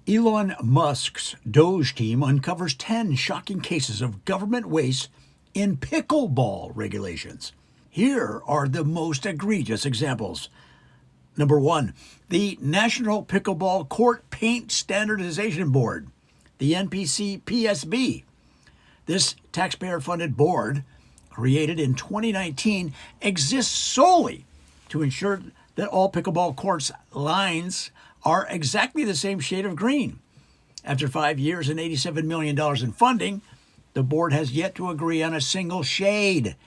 Elon Musk's Doge team uncovers 10 shocking cases of government waste in pickleball regulations. Here are the most egregious examples. Number 1, the National Pickleball Court Paint Standardization Board, the NPC-PSB. This taxpayer-funded board, created in 2019, exists solely to ensure that all pickleball courts' lines are exactly the same shade of green. After 5 years and $87 million in funding, the board has yet to agree on a single shade.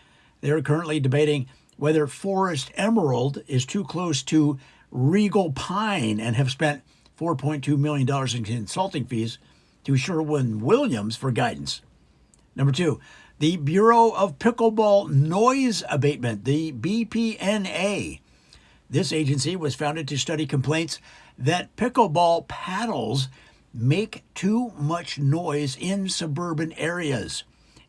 They are currently debating whether Forest Emerald is too close to Regal Pine and have spent $4.2 million in consulting fees to Sherwin-Williams for guidance. Number 2, the Bureau of Pickleball Noise Abatement, the BPNA. This agency was founded to study complaints that pickleball paddles make too much noise in suburban areas.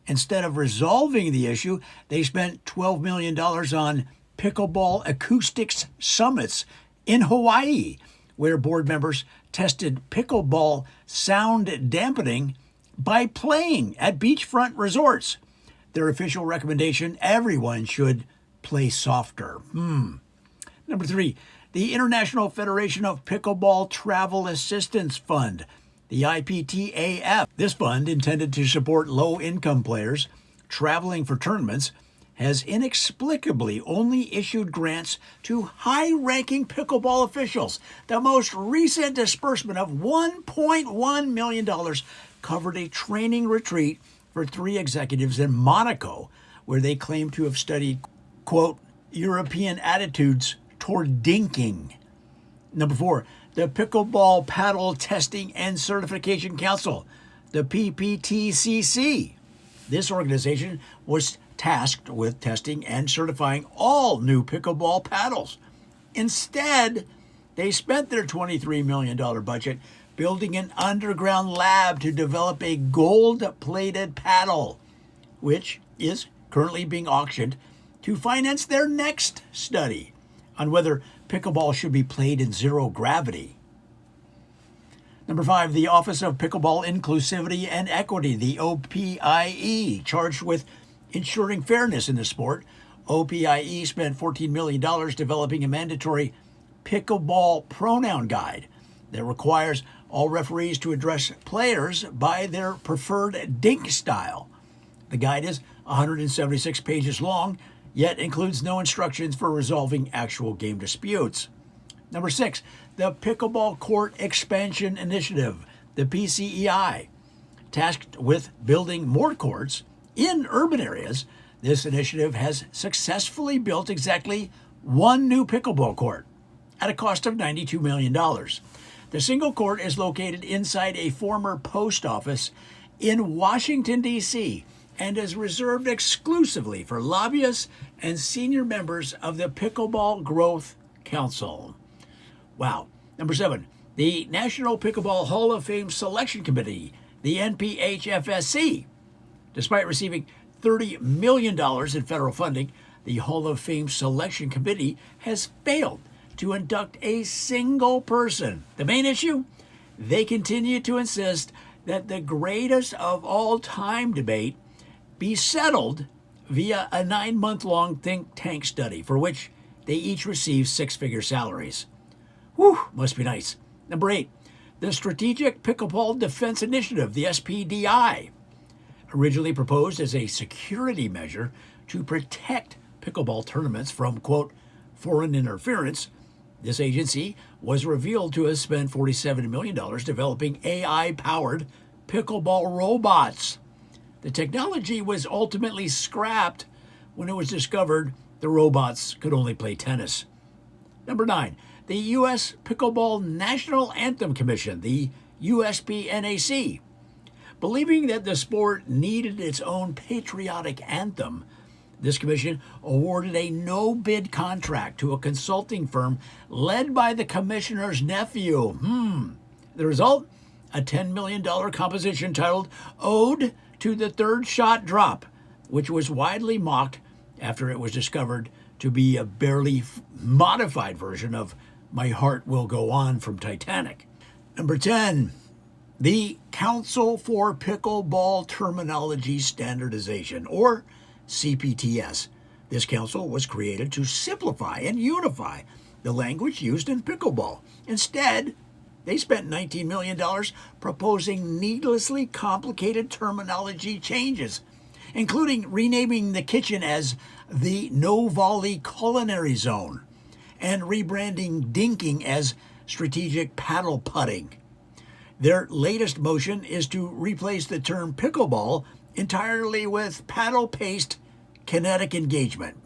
Instead of resolving the issue, they spent $12 million on pickleball acoustics summits in Hawaii, where board members tested pickleball sound dampening by playing at beachfront resorts. Their official recommendation: everyone should play softer. Number 3, the International Federation of Pickleball Travel Assistance Fund, the IPTAF. This fund, intended to support low-income players traveling for tournaments, has inexplicably only issued grants to high-ranking pickleball officials. The most recent disbursement of $1.1 million covered a training retreat for 3 executives in Monaco, where they claim to have studied, quote, European attitudes toward dinking. Number 4, the Pickleball Paddle Testing and Certification Council, the PPTCC. This organization was tasked with testing and certifying all new pickleball paddles. Instead, they spent their $23 million budget building an underground lab to develop a gold-plated paddle, which is currently being auctioned to finance their next study on whether pickleball should be played in zero gravity. Number 5, the Office of Pickleball Inclusivity and Equity, the OPIE, charged with ensuring fairness in the sport. OPIE spent $14 million developing a mandatory pickleball pronoun guide that requires all referees to address players by their preferred dink style. The guide is 176 pages long, yet includes no instructions for resolving actual game disputes. Number 6, the Pickleball Court Expansion Initiative, the PCEI. Tasked with building more courts in urban areas, this initiative has successfully built exactly 1 new pickleball court at a cost of $92 million. The single court is located inside a former post office in Washington, D.C., and is reserved exclusively for lobbyists and senior members of the Pickleball Growth Council. Wow. Number 7, the National Pickleball Hall of Fame Selection Committee, the NPHFSC. Despite receiving $30 million in federal funding, the Hall of Fame Selection Committee has failed to induct a single person. The main issue? They continue to insist that the greatest of all time debate be settled via a 9-month-long think tank study for which they each receive 6-figure salaries. Whew, must be nice. Number 8, the Strategic Pickleball Defense Initiative, the SPDI. Originally proposed as a security measure to protect pickleball tournaments from, quote, foreign interference, this agency was revealed to have spent $47 million developing AI-powered pickleball robots. The technology was ultimately scrapped when it was discovered the robots could only play tennis. Number 9, the U.S. Pickleball National Anthem Commission, the USPNAC. Believing that the sport needed its own patriotic anthem, this commission awarded a no-bid contract to a consulting firm led by the commissioner's nephew. The result? A $10 million composition titled Ode to the Third Shot Drop, which was widely mocked after it was discovered to be a barely modified version of My Heart Will Go On from Titanic. Number 10, the Council for Pickleball Terminology Standardization, or CPTS. This council was created to simplify and unify the language used in pickleball. Instead, they spent $19 million proposing needlessly complicated terminology changes, including renaming the kitchen as the No Volley Culinary Zone and rebranding dinking as strategic paddle putting. Their latest motion is to replace the term pickleball entirely with paddle-paced kinetic engagement.